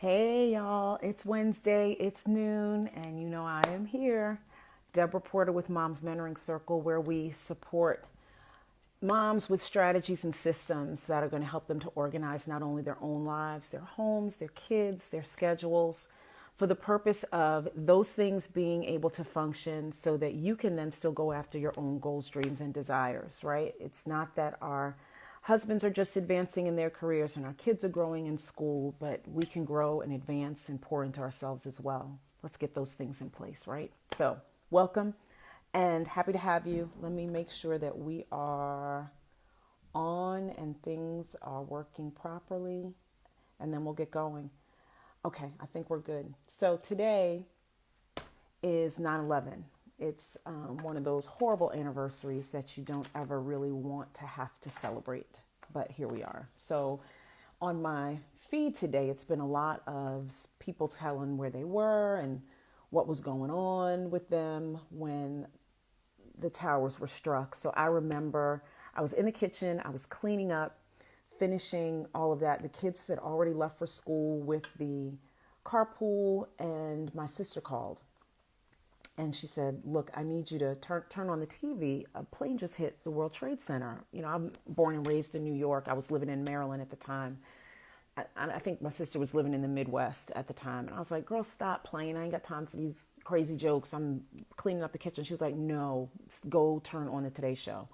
Hey y'all, it's Wednesday, it's noon, and you know I am here. Deborah Porter with Mom's Mentoring Circle, where we support moms with strategies and systems that are going to help them to organize not only their own lives, their homes, their kids, their schedules, for the purpose of those things being able to function so that you can then still go after your own goals, dreams, and desires, right? It's not that our husbands are just advancing in their careers and our kids are growing in school, but we can grow and advance and pour into ourselves as well. Let's get those things in place, right? So, welcome and happy to have you. Let me make sure that we are on and things are working properly, and then we'll get going. Okay, I think we're good. So, today is 9/11. It's one of those horrible anniversaries that you don't ever really want to have to celebrate, but here we are. So, on my feed today, it's been a lot of people telling where they were and what was going on with them when the towers were struck. So, I remember I was in the kitchen, I was cleaning up, finishing all of that. The kids had already left for school with the carpool, and my sister called and she said, "Look, I need you to turn on the TV. A plane just hit the World Trade Center." You know, I'm born and raised in New York. I was living in Maryland at the time. I think my sister was living in the Midwest at the time. And I was like, "Girl, stop playing. I ain't got time for these crazy jokes. I'm cleaning up the kitchen." She was like, "No, go turn on the Today Show."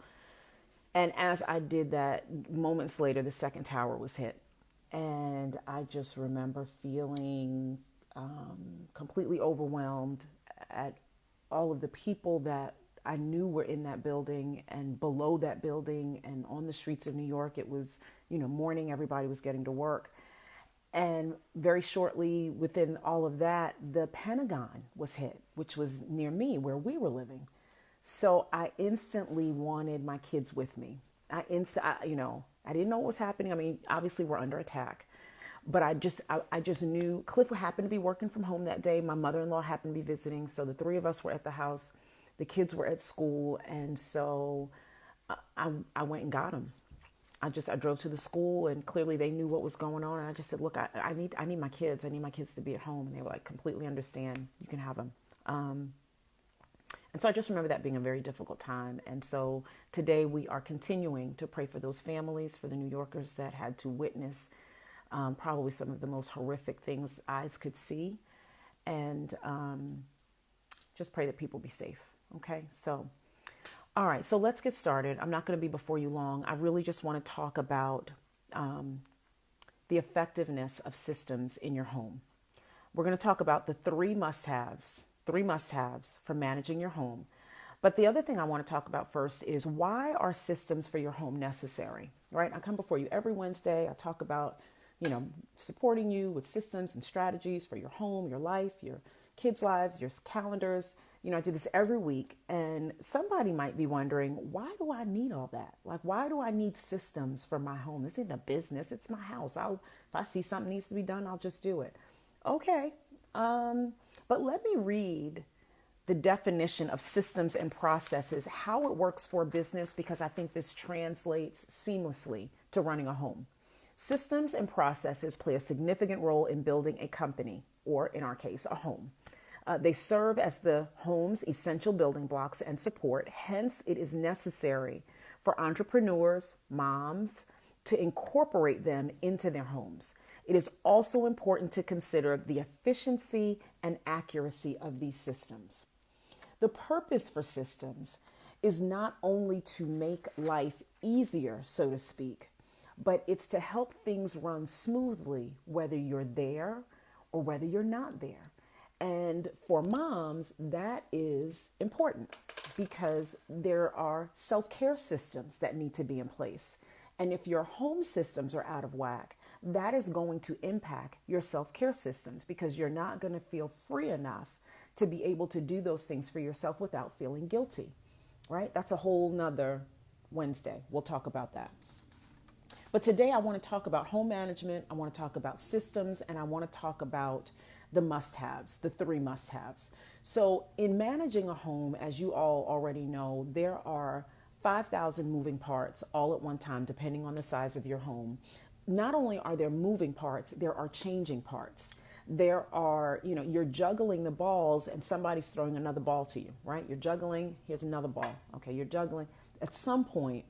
And as I did that, moments later, the second tower was hit. And I just remember feeling completely overwhelmed at all of the people that I knew were in that building and below that building and on the streets of New York. It was, morning, everybody was getting to work. And very shortly within all of that, the Pentagon was hit, which was near me where we were living. So I instantly wanted my kids with me. I didn't know what was happening. I mean, obviously we're under attack, but I just knew Cliff happened to be working from home that day. My mother-in-law happened to be visiting. So the three of us were at the house. The kids were at school. And so I went and got them. I drove to the school and clearly they knew what was going on. And I just said, "Look, I need my kids. I need my kids to be at home." And they were like, "Completely understand. You can have them." And so I just remember that being a very difficult time. And so today we are continuing to pray for those families, for the New Yorkers that had to witness probably some of the most horrific things eyes could see. And just pray that people be safe. Okay, so, all right, so let's get started. I'm not going to be before you long. I really just want to talk about the effectiveness of systems in your home. We're going to talk about the three must haves for managing your home. But the other thing I want to talk about first is, why are systems for your home necessary, right? I come before you every Wednesday. I talk about, supporting you with systems and strategies for your home, your life, your kids' lives, your calendars. I do this every week. And somebody might be wondering, why do I need all that? Like, why do I need systems for my home? This isn't a business. It's my house. If I see something needs to be done, I'll just do it. Okay. But let me read the definition of systems and processes, how it works for a business, because I think this translates seamlessly to running a home. Systems and processes play a significant role in building a company, or in our case, a home. They serve as the home's essential building blocks and support. Hence, it is necessary for entrepreneurs, moms, to incorporate them into their homes. It is also important to consider the efficiency and accuracy of these systems. The purpose for systems is not only to make life easier, so to speak, but it's to help things run smoothly, whether you're there or whether you're not there. And for moms, that is important because there are self-care systems that need to be in place. And if your home systems are out of whack, that is going to impact your self-care systems, because you're not going to feel free enough to be able to do those things for yourself without feeling guilty, right? That's a whole nother Wednesday. We'll talk about that. But today I want to talk about home management. I want to talk about systems, and I want to talk about the must-haves, the three must-haves. So in managing a home, as you all already know, there are 5,000 moving parts all at one time, depending on the size of your home. not only are there moving parts, there are changing parts. There are, you're juggling the balls and somebody's throwing another ball to you, right? You're juggling, here's another ball. Okay, you're juggling. At some point,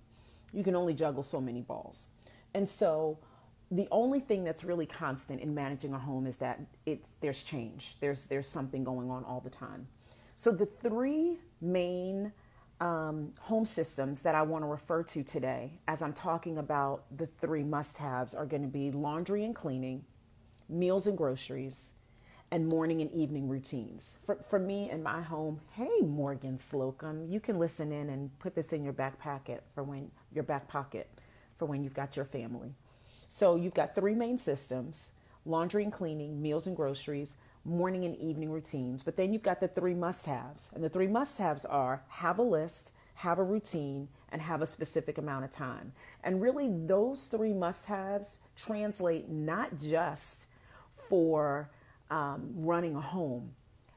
you can only juggle so many balls. And so the only thing that's really constant in managing a home is that there's change. There's something going on all the time. So the three main home systems that I want to refer to today, as I'm talking about the three must-haves, are going to be laundry and cleaning, meals and groceries, and morning and evening routines. For me in my home, hey, Morgan Slocum, you can listen in and put this in your back pocket for when you've got your family. So you've got three main systems: laundry and cleaning, meals and groceries, morning and evening routines. But then you've got the three must-haves. And the three must-haves are have a list, have a routine, and have a specific amount of time. And really those three must-haves translate not just for running a home,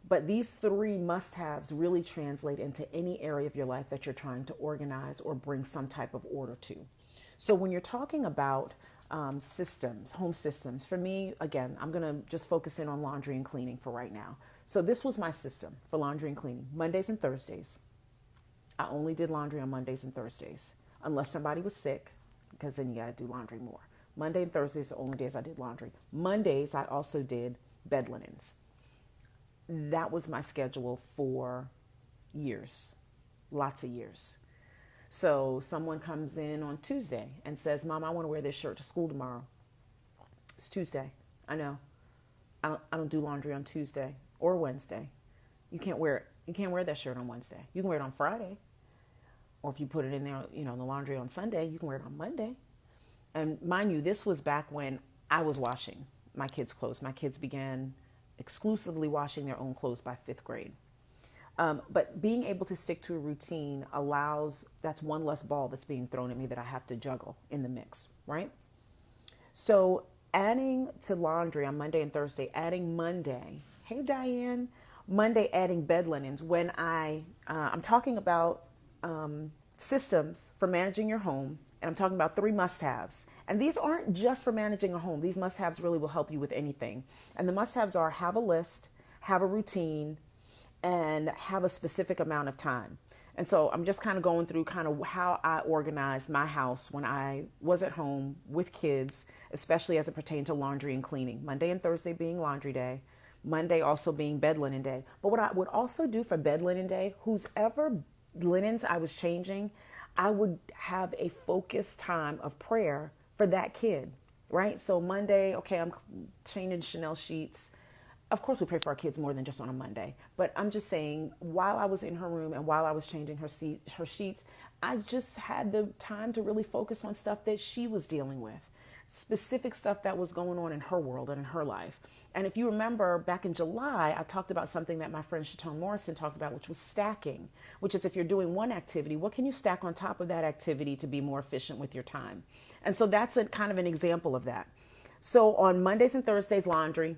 but these three must-haves really translate into any area of your life that you're trying to organize or bring some type of order to. So when you're talking about systems, home systems, for me, again, I'm going to just focus in on laundry and cleaning for right now. So this was my system for laundry and cleaning: Mondays and Thursdays. I only did laundry on Mondays and Thursdays, unless somebody was sick, because then you got to do laundry more. Monday and Thursdays are the only days I did laundry. Mondays, I also did bed linens. That was my schedule for years, lots of years. So someone comes in on Tuesday and says, Mom, I want to wear this shirt to school tomorrow. It's Tuesday. I know. I don't do laundry on Tuesday or Wednesday. You can't wear it. You can't wear that shirt on Wednesday. You can wear it on Friday. Or if you put it in there, in the laundry on Sunday, you can wear it on Monday. And mind you, this was back when I was washing my kids' clothes. My kids began exclusively washing their own clothes by 5th grade. But being able to stick to a routine that's one less ball that's being thrown at me that I have to juggle in the mix, right? So adding to laundry on Monday and Thursday, adding Monday, hey Diane, Monday adding bed linens. When I'm talking about systems for managing your home, and I'm talking about three must-haves. And these aren't just for managing a home. These must-haves really will help you with anything. And the must-haves are have a list, have a routine, and have a specific amount of time. And so I'm just kind of going through kind of how I organized my house when I was at home with kids, especially as it pertained to laundry and cleaning. Monday and Thursday being laundry day, Monday also being bed linen day. But what I would also do for bed linen day, whosever linens I was changing, I would have a focused time of prayer for that kid, right? So Monday, okay, I'm changing Chanel sheets. Of course, we pray for our kids more than just on a Monday. But I'm just saying, while I was in her room and while I was changing her sheets, I just had the time to really focus on stuff that she was dealing with, specific stuff that was going on in her world and in her life. And if you remember back in July, I talked about something that my friend Chatone Morrison talked about, which was stacking, which is if you're doing one activity, what can you stack on top of that activity to be more efficient with your time? And so that's a kind of an example of that. So on Mondays and Thursdays, laundry.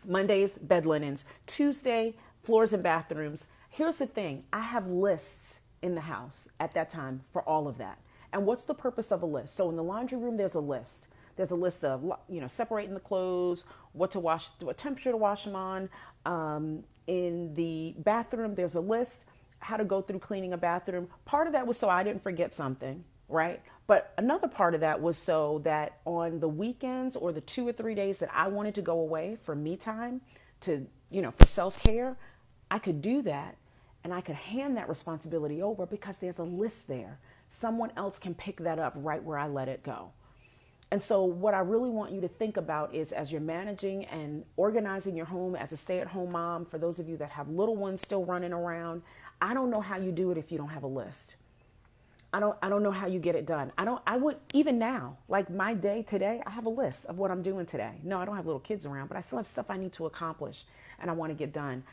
Mondays, bed linens. Tuesday, floors and bathrooms. Here's the thing. I have lists in the house at that time for all of that. And what's the purpose of a list? So in the laundry room, there's a list. There's a list of, separating the clothes, what to wash, what temperature to wash them on. In the bathroom, there's a list, how to go through cleaning a bathroom. Part of that was so I didn't forget something, right? But another part of that was so that on the weekends or the 2 or 3 days that I wanted to go away for me time to, for self-care, I could do that and I could hand that responsibility over because there's a list there. Someone else can pick that up right where I let it go. And so what I really want you to think about is as you're managing and organizing your home as a stay-at-home mom, for those of you that have little ones still running around, I don't know how you do it if you don't have a list. I don't know how you get it done. I would, even now, like my day today, I have a list of what I'm doing today. No, I don't have little kids around, but I still have stuff I need to accomplish and I want to get done.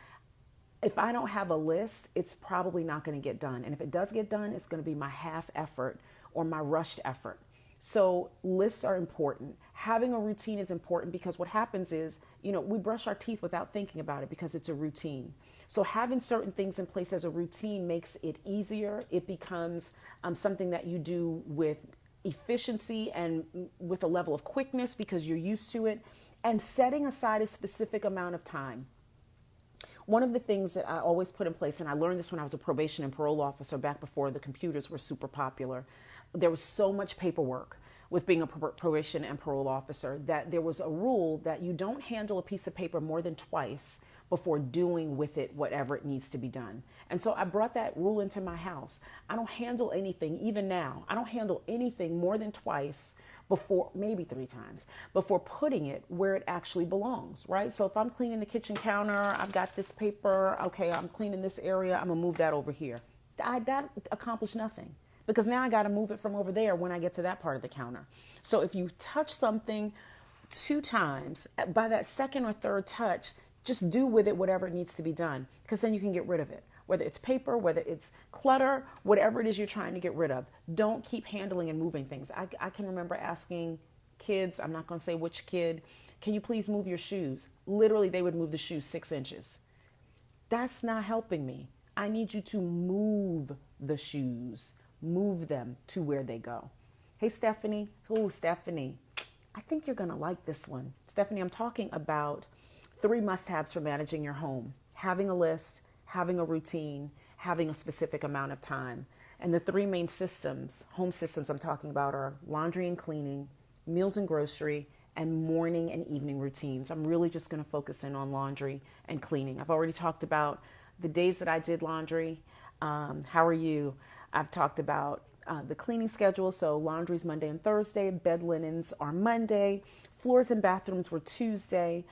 If I don't have a list, it's probably not going to get done. And if it does get done, it's going to be my half effort or my rushed effort. So lists are important. Having a routine is important because what happens is, we brush our teeth without thinking about it because it's a routine. So having certain things in place as a routine makes it easier. It becomes something that you do with efficiency and with a level of quickness because you're used to it, and setting aside a specific amount of time. One of the things that I always put in place, and I learned this when I was a probation and parole officer back before the computers were super popular, there was so much paperwork with being a probation and parole officer that there was a rule that you don't handle a piece of paper more than twice before doing with it whatever it needs to be done. And so I brought that rule into my house. I don't handle anything, even now, I don't handle anything more than twice before, maybe three times, before putting it where it actually belongs, right? So if I'm cleaning the kitchen counter, I've got this paper, okay, I'm cleaning this area, I'm gonna move that over here. That accomplished nothing because now I gotta move it from over there when I get to that part of the counter. So if you touch something two times, by that second or third touch, just do with it whatever it needs to be done because then you can get rid of it. Whether it's paper, whether it's clutter, whatever it is you're trying to get rid of. Don't keep handling and moving things. I can remember asking kids, I'm not going to say which kid, can you please move your shoes? Literally, they would move the shoes 6 inches. That's not helping me. I need you to move the shoes, move them to where they go. Hey, Stephanie. Oh, Stephanie, I think you're going to like this one. Stephanie, I'm talking about 3 must-haves for managing your home. Having a list, having a routine, having a specific amount of time. And the 3 main systems, home systems I'm talking about are laundry and cleaning, meals and grocery, and morning and evening routines. I'm really just going to focus in on laundry and cleaning. I've already talked about the days that I did laundry. How are you? I've talked about the cleaning schedule. So laundry's Monday and Thursday. Bed linens are Monday. Floors and bathrooms were Tuesday.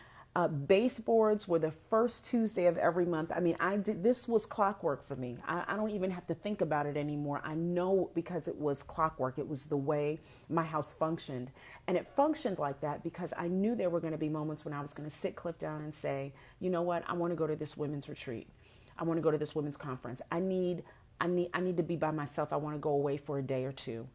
Baseboards were the first Tuesday of every month. I mean, this was clockwork for me. I don't even have to think about it anymore. I know because it was clockwork. It was the way my house functioned. And it functioned like that because I knew there were going to be moments when I was going to sit Cliff down and say, you know what? I want to go to this women's retreat. I want to go to this women's conference. I need to be by myself. I want to go away for a day or two.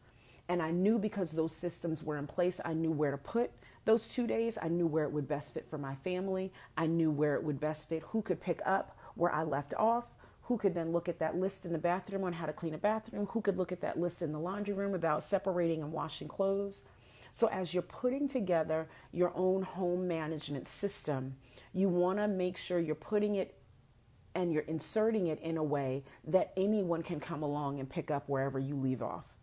And I knew because those systems were in place, I knew where to put those 2 days. I knew where it would best fit for my family. I knew where it would best fit, who could pick up where I left off, who could then look at that list in the bathroom on how to clean a bathroom, who could look at that list in the laundry room about separating and washing clothes. So as you're putting together your own home management system, you want to make sure you're putting it and you're inserting it in a way that anyone can come along and pick up wherever you leave off.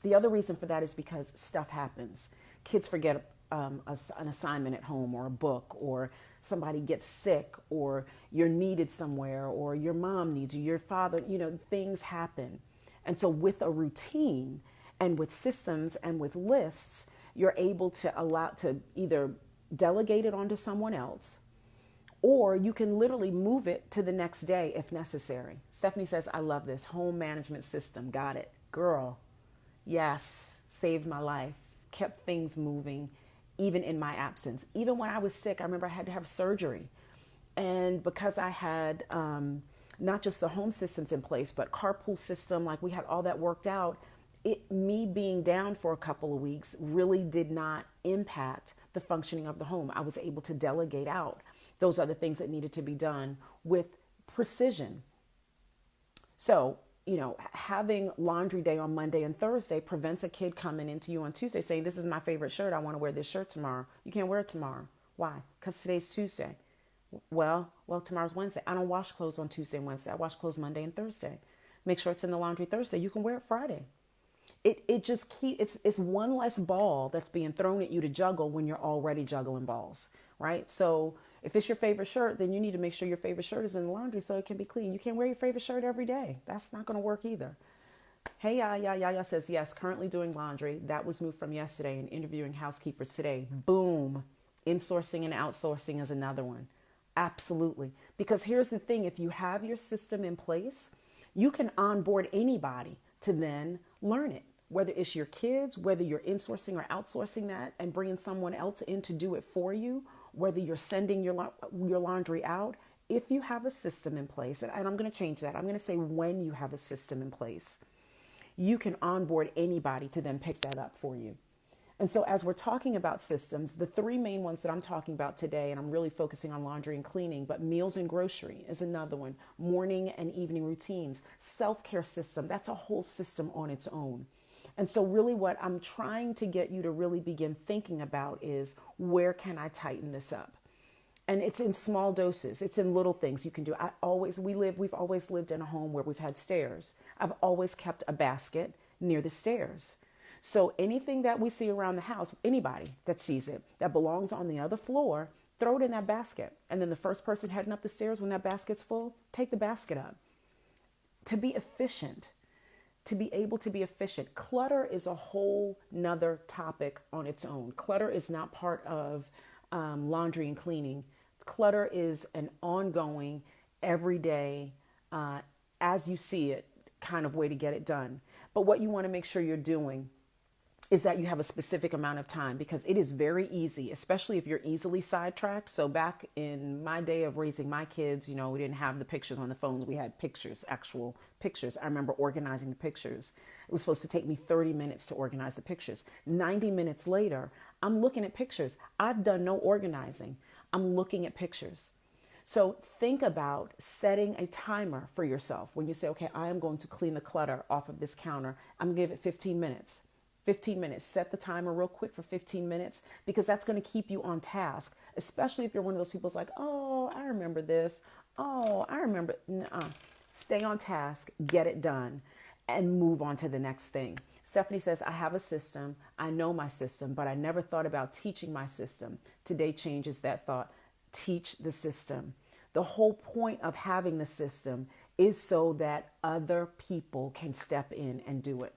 The other reason for that is because stuff happens. Kids forget an assignment at home or a book, or somebody gets sick, or you're needed somewhere, or your mom needs you, your father, things happen. And so with a routine and with systems and with lists, you're able to either delegate it onto someone else, or you can literally move it to the next day if necessary. Stephanie says, I love this home management system. Got it. Girl, yes, saved my life, kept things moving, even in my absence. Even when I was sick, I remember I had to have surgery. And because I had not just the home systems in place, but carpool system, like we had all that worked out, me being down for a couple of weeks really did not impact the functioning of the home. I was able to delegate out those other things that needed to be done with precision. So, having laundry day on Monday and Thursday prevents a kid coming into you on Tuesday saying, this is my favorite shirt. I want to wear this shirt tomorrow. You can't wear it tomorrow. Why? Because today's Tuesday. Well, tomorrow's Wednesday. I don't wash clothes on Tuesday and Wednesday. I wash clothes Monday and Thursday. Make sure it's in the laundry Thursday. You can wear it Friday. It just it's one less ball that's being thrown at you to juggle when you're already juggling balls, right? So if it's your favorite shirt, then you need to make sure your favorite shirt is in the laundry so it can be clean. You can't wear your favorite shirt every day. That's not going to work either. Hey, Yaya says, yes, currently doing laundry. That was moved from yesterday and interviewing housekeepers today. Boom. Insourcing and outsourcing is another one. Absolutely. Because here's the thing. If you have your system in place, you can onboard anybody to then learn it. Whether it's your kids, whether you're insourcing or outsourcing that and bringing someone else in to do it for you, whether you're sending your laundry out, if you have a system in place, and I'm going to change that. I'm going to say when you have a system in place, you can onboard anybody to then pick that up for you. And so as we're talking about systems, the 3 main ones that I'm talking about today, and I'm really focusing on laundry and cleaning, but meals and grocery is another one. Morning and evening routines, self-care system, that's a whole system on its own. And so really what I'm trying to get you to really begin thinking about is, where can I tighten this up? And it's in small doses. It's in little things you can do. We've always lived in a home where we've had stairs. I've always kept a basket near the stairs. So anything that we see around the house, anybody that sees it, that belongs on the other floor, throw it in that basket. And then the first person heading up the stairs, when that basket's full, take the basket up. To be efficient, to be able to be efficient. Clutter is a whole nother topic on its own. Clutter is not part of laundry and cleaning. Clutter is an ongoing, everyday, as you see it kind of way to get it done. But what you want to make sure you're doing is that you have a specific amount of time, because it is very easy, especially if you're easily sidetracked. So back in my day of raising my kids, we didn't have the pictures on the phones. We had pictures, actual pictures. I remember organizing the pictures. It was supposed to take me 30 minutes to organize the pictures. 90 minutes later, I'm looking at pictures. I've done no organizing. I'm looking at pictures. So think about setting a timer for yourself. When you say, okay, I am going to clean the clutter off of this counter, I'm going to give it 15 minutes. 15 minutes. Set the timer real quick for 15 minutes, because that's going to keep you on task, especially if you're one of those people who's like, oh, I remember this. Oh, I remember. Nuh-uh. Stay on task, get it done, and move on to the next thing. Stephanie says, I have a system. I know my system, but I never thought about teaching my system. Today changes that thought. Teach the system. The whole point of having the system is so that other people can step in and do it.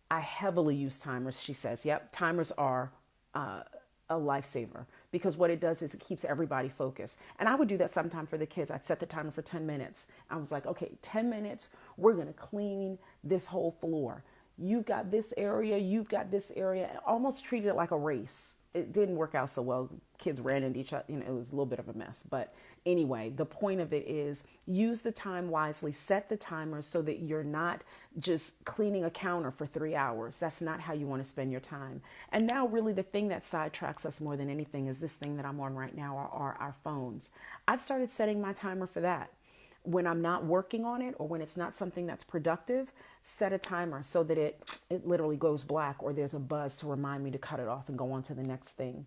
I heavily use timers, she says. Yep, timers are a lifesaver, because what it does is it keeps everybody focused. And I would do that sometime for the kids. I'd set the timer for 10 minutes. I was like, okay, 10 minutes, we're going to clean this whole floor. You've got this area, you've got this area. I almost treated it like a race. It didn't work out so well. Kids ran into each other. It was a little bit of a mess. But anyway, the point of it is, use the time wisely. Set the timer so that you're not just cleaning a counter for 3 hours. That's not how you want to spend your time. And now really the thing that sidetracks us more than anything is this thing that I'm on right now are our phones. I've started setting my timer for that. When I'm not working on it, or when it's not something that's productive, set a timer so that it literally goes black, or there's a buzz to remind me to cut it off and go on to the next thing.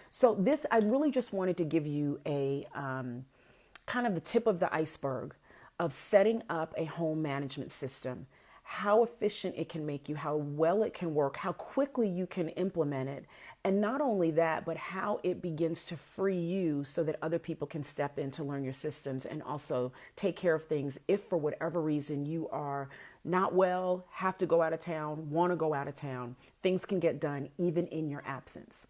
So I really just wanted to give you a kind of the tip of the iceberg of setting up a home management system, how efficient it can make you, how well it can work, how quickly you can implement it. And not only that, but how it begins to free you so that other people can step in to learn your systems and also take care of things if for whatever reason you are not well, have to go out of town, want to go out of town. Things can get done even in your absence.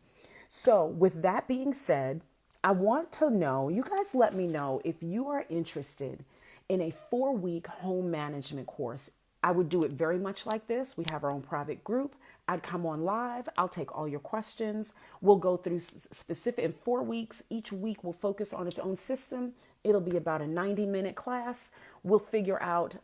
So with that being said, I want to know, you guys let me know if you are interested in a 4-week home management course. I would do it very much like this. We have our own private group. I'd come on live. I'll take all your questions. We'll go through specific in 4 weeks. Each week will focus on its own system. It'll be about a 90-minute class. We'll figure out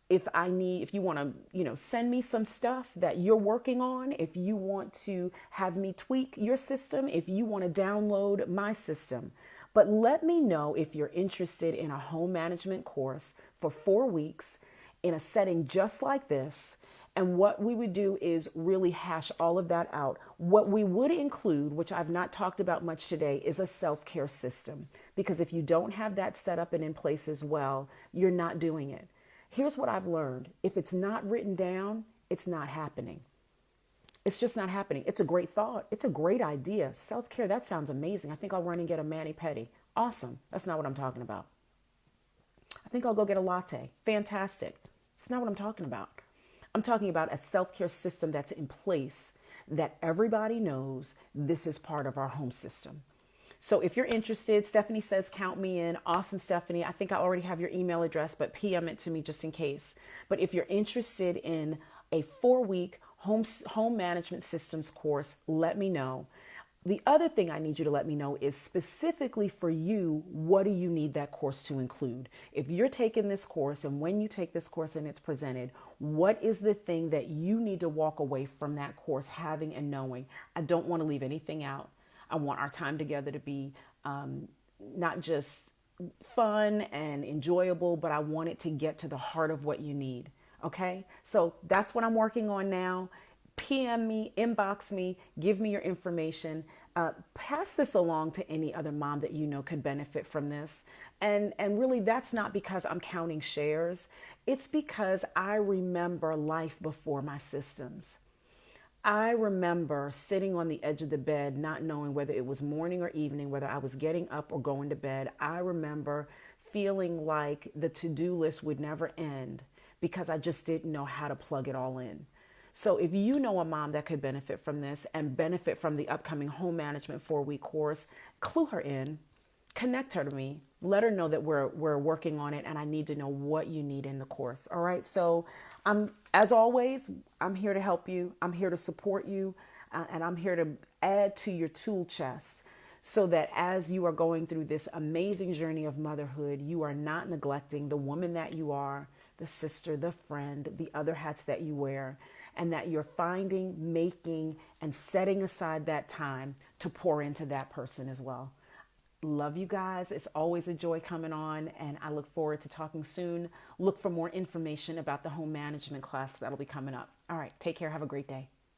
if you want to, send me some stuff that you're working on, if you want to have me tweak your system, if you want to download my system. But let me know if you're interested in a home management course for 4 weeks in a setting just like this. And what we would do is really hash all of that out. What we would include, which I've not talked about much today, is a self-care system. Because if you don't have that set up and in place as well, you're not doing it. Here's what I've learned. If it's not written down, it's not happening. It's just not happening. It's a great thought. It's a great idea. Self-care, that sounds amazing. I think I'll run and get a mani-pedi. Awesome. That's not what I'm talking about. I think I'll go get a latte. Fantastic. It's not what I'm talking about. I'm talking about a self-care system that's in place that everybody knows this is part of our home system. So if you're interested, Stephanie says, count me in. Awesome, Stephanie. I think I already have your email address, but PM it to me just in case. But if you're interested in a 4-week home management systems course, let me know. The other thing I need you to let me know is specifically for you, what do you need that course to include? If you're taking this course and when you take this course and it's presented, what is the thing that you need to walk away from that course having and knowing? I don't want to leave anything out. I want our time together to be not just fun and enjoyable, but I want it to get to the heart of what you need. Okay, so that's what I'm working on now. PM me, inbox me, give me your information. Pass this along to any other mom that you know could benefit from this. And really, that's not because I'm counting shares. It's because I remember life before my systems. I remember sitting on the edge of the bed, not knowing whether it was morning or evening, whether I was getting up or going to bed. I remember feeling like the to-do list would never end because I just didn't know how to plug it all in. So if you know a mom that could benefit from this and benefit from the upcoming home management 4-week course, clue her in, connect her to me, let her know that we're working on it and I need to know what you need in the course. All right. So as always, I'm here to help you. I'm here to support you, and I'm here to add to your tool chest so that as you are going through this amazing journey of motherhood, you are not neglecting the woman that you are, the sister, the friend, the other hats that you wear, and that you're finding, making, and setting aside that time to pour into that person as well. Love you guys. It's always a joy coming on, and I look forward to talking soon. Look for more information about the home management class that'll be coming up. All right, take care. Have a great day.